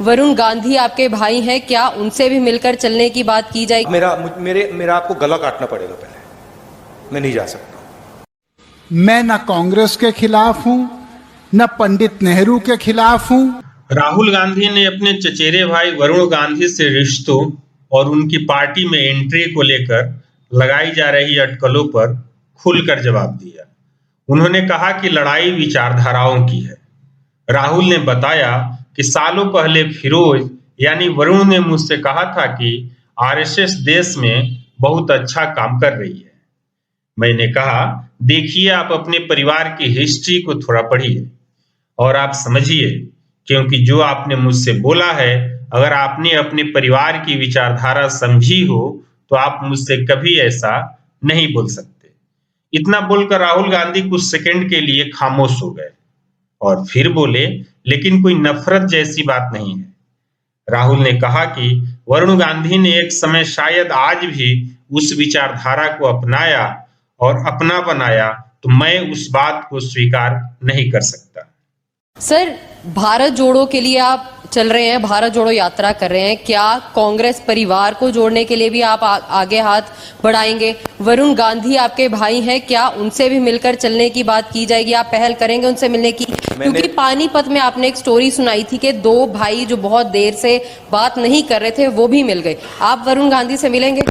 वरुण गांधी आपके भाई हैं, क्या उनसे भी मिलकर चलने की बात की जाएगी? मेरा आपको गला काटना पड़ेगा पहले, मैं नहीं जा सकता। मैं न कांग्रेस के खिलाफ हूं, न पंडित नेहरू के खिलाफ हूं। राहुल गांधी ने अपने चचेरे भाई वरुण गांधी से रिश्तों और उनकी पार्टी में एंट्री को लेकर लगाई जा रही अटकलों पर खुलकर जवाब दिया। उन्होंने कहा कि लड़ाई विचारधाराओं की है। राहुल ने बताया कि सालों पहले फिरोज यानी वरुण ने मुझसे कहा था कि आरएसएस देश में बहुत अच्छा काम कर रही है। मैंने कहा, देखिए, आप अपने परिवार की हिस्ट्री को थोड़ा पढ़िए और आप समझिए, क्योंकि जो आपने मुझसे बोला है, अगर आपने अपने परिवार की विचारधारा समझी हो तो आप मुझसे कभी ऐसा नहीं बोल सकते। इतना बोलकर राहुल गांधी कुछ सेकंड के लिए खामोश हो गए और फिर बोले, लेकिन कोई नफरत जैसी बात नहीं है। राहुल ने कहा कि वरुण गांधी ने एक समय, शायद आज भी, उस विचारधारा को अपनाया और अपना बनाया, तो मैं उस बात को स्वीकार नहीं कर सकता। सर, भारत जोड़ो के लिए आप चल रहे हैं, भारत जोड़ो यात्रा कर रहे हैं, क्या कांग्रेस परिवार को जोड़ने के लिए भी आप आगे हाथ बढ़ाएंगे? वरुण गांधी आपके भाई हैं, क्या उनसे भी मिलकर चलने की बात की जाएगी? आप पहल करेंगे उनसे मिलने की? क्योंकि पानीपत में आपने एक स्टोरी सुनाई थी कि दो भाई जो बहुत देर से बात नहीं कर रहे थे वो भी मिल गए। आप वरुण गांधी से मिलेंगे?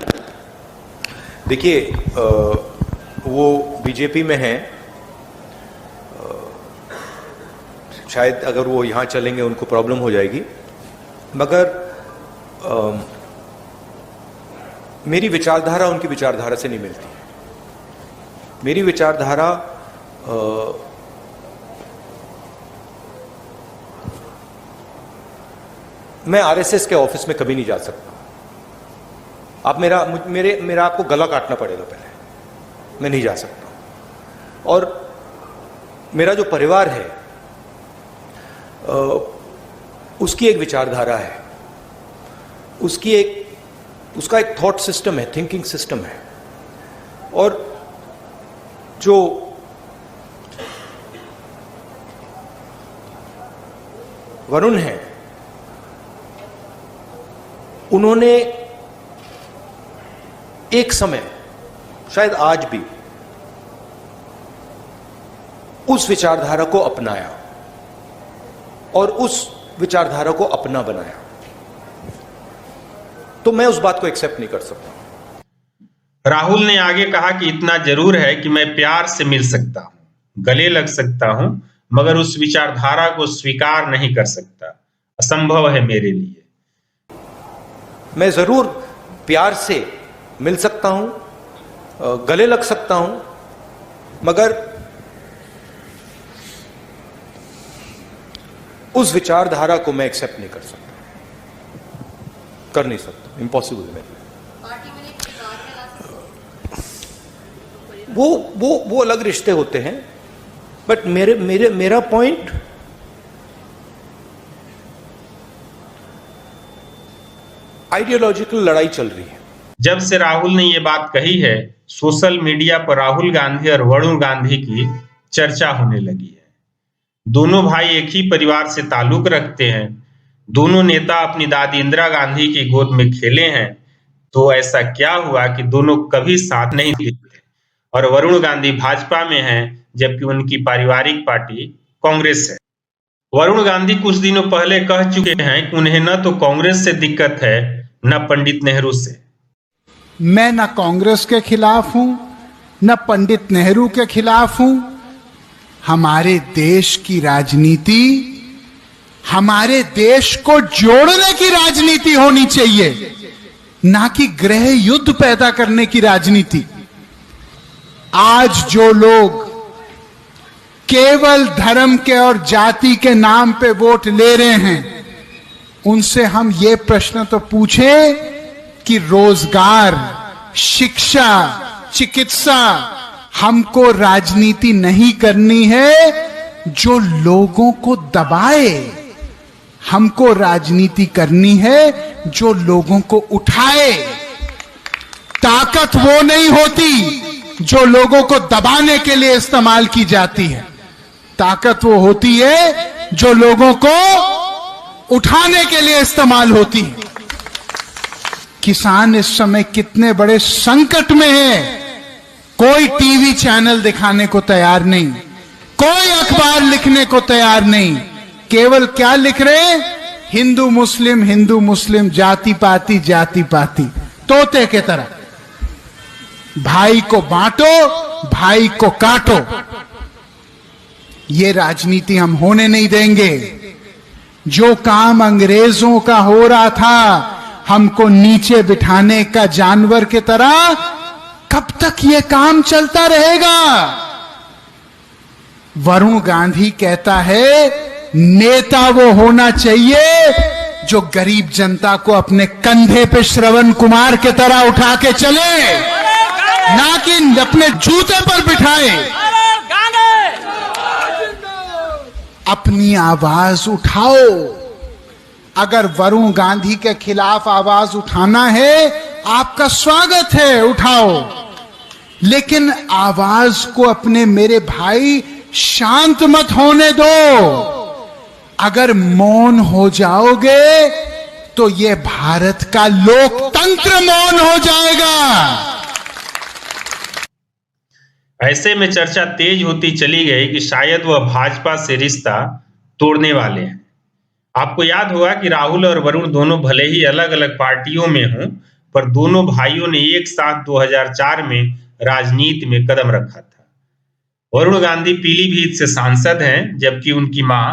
देखिए, वो बीजेपी में हैं, शायद अगर वो यहाँ चलेंगे उनको प्रॉब्लम हो जाएगी, मगर मेरी विचारधारा उनकी विचारधारा से नहीं मिलती। मेरी विचारधारा मैं आरएसएस के ऑफिस में कभी नहीं जा सकता। आप मेरा आपको गला काटना पड़ेगा पहले, मैं नहीं जा सकता। और मेरा जो परिवार है उसकी एक विचारधारा है, उसका एक थॉट सिस्टम है, थिंकिंग सिस्टम है। और जो वरुण है, उन्होंने एक समय, शायद आज भी, उस विचारधारा को अपनाया और उस विचारधारा को अपना बनाया, तो मैं उस बात को एक्सेप्ट नहीं कर सकता। राहुल ने आगे कहा कि इतना जरूर है कि मैं प्यार से मिल सकता हूं, गले लग सकता हूं, मगर उस विचारधारा को स्वीकार नहीं कर सकता। असंभव है मेरे लिए। मैं जरूर प्यार से मिल सकता हूं, गले लग सकता हूं, मगर उस विचारधारा को मैं एक्सेप्ट नहीं कर सकता, कर नहीं सकता, इम्पॉसिबल है मेरे लिए। वो अलग रिश्ते होते हैं, बट मेरा पॉइंट आइडियोलॉजिकल लड़ाई चल रही है। जब से राहुल ने ये बात कही है, सोशल मीडिया पर राहुल गांधी और वरुण गांधी की चर्चा होने लगी है। दोनों भाई एक ही परिवार से ताल्लुक रखते हैं, दोनों नेता अपनी दादी इंदिरा गांधी की गोद में खेले हैं, तो ऐसा क्या हुआ कि दोनों कभी साथ नहीं थे? और वरुण गांधी भाजपा में हैं, जबकि उनकी पारिवारिक पार्टी कांग्रेस है। वरुण गांधी कुछ दिनों पहले कह चुके हैं कि उन्हें न तो कांग्रेस से दिक्कत है, न पंडित नेहरू से। मैं न कांग्रेस के खिलाफ हूं, न पंडित नेहरू के खिलाफ हूं। हमारे देश की राजनीति, हमारे देश को जोड़ने की राजनीति होनी चाहिए, ना कि गृह युद्ध पैदा करने की राजनीति। आज जो लोग केवल धर्म के और जाति के नाम पे वोट ले रहे हैं, उनसे हम ये प्रश्न तो पूछें कि रोजगार, शिक्षा, चिकित्सा, हमको राजनीति नहीं करनी है जो लोगों को दबाए, हमको राजनीति करनी है जो लोगों को उठाए। ताकत वो नहीं होती जो लोगों को दबाने के लिए इस्तेमाल की जाती है, ताकत वो होती है जो लोगों को उठाने के लिए इस्तेमाल होती है। किसान इस समय कितने बड़े संकट में है, कोई टीवी चैनल दिखाने को तैयार नहीं, कोई अखबार लिखने को तैयार नहीं, केवल क्या लिख रहे, हिंदू मुस्लिम, जाति पाति, तोते के तरह। भाई को बांटो, भाई को काटो, ये राजनीति हम होने नहीं देंगे। जो काम अंग्रेजों का हो रहा था, हमको नीचे बिठाने का जानवर के तरह, कब तक ये काम चलता रहेगा? वरुण गांधी कहता है, नेता वो होना चाहिए जो गरीब जनता को अपने कंधे पे श्रवण कुमार के तरह उठा के चले, ना कि अपने जूते पर बिठाए। अपनी आवाज उठाओ। अगर वरुण गांधी के खिलाफ आवाज उठाना है, आपका स्वागत है, उठाओ, लेकिन आवाज को अपने मेरे भाई शांत मत होने दो। अगर मौन हो जाओगे तो ये भारत का लोकतंत्र मौन हो जाएगा। ऐसे में चर्चा तेज होती चली गई कि शायद वह भाजपा से रिश्ता तोड़ने वाले हैं। आपको याद होगा कि राहुल और वरुण दोनों भले ही अलग अलग पार्टियों में हों, पर दोनों भाइयों ने एक साथ 2004 में राजनीति में कदम रखा था। वरुण गांधी पीलीभीत से सांसद हैं, जबकि उनकी मां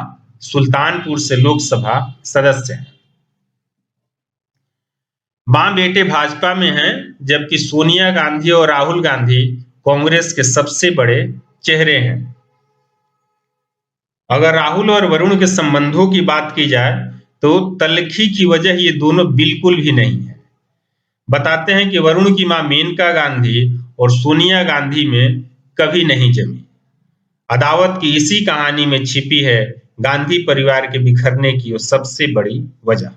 सुल्तानपुर से लोकसभा सदस्य हैं। मां बेटे भाजपा में हैं, जबकि सोनिया गांधी और राहुल गांधी कांग्रेस के सबसे बड़े चेहरे हैं। अगर राहुल और वरुण के संबंधों की बात की जाए तो तल्खी की वजह ये दोनों बिल्कुल भी नहीं है। बताते हैं कि वरुण की मां मेनका गांधी और सोनिया गांधी में कभी नहीं जमी। अदावत की इसी कहानी में छिपी है गांधी परिवार के बिखरने की वो सबसे बड़ी वजह।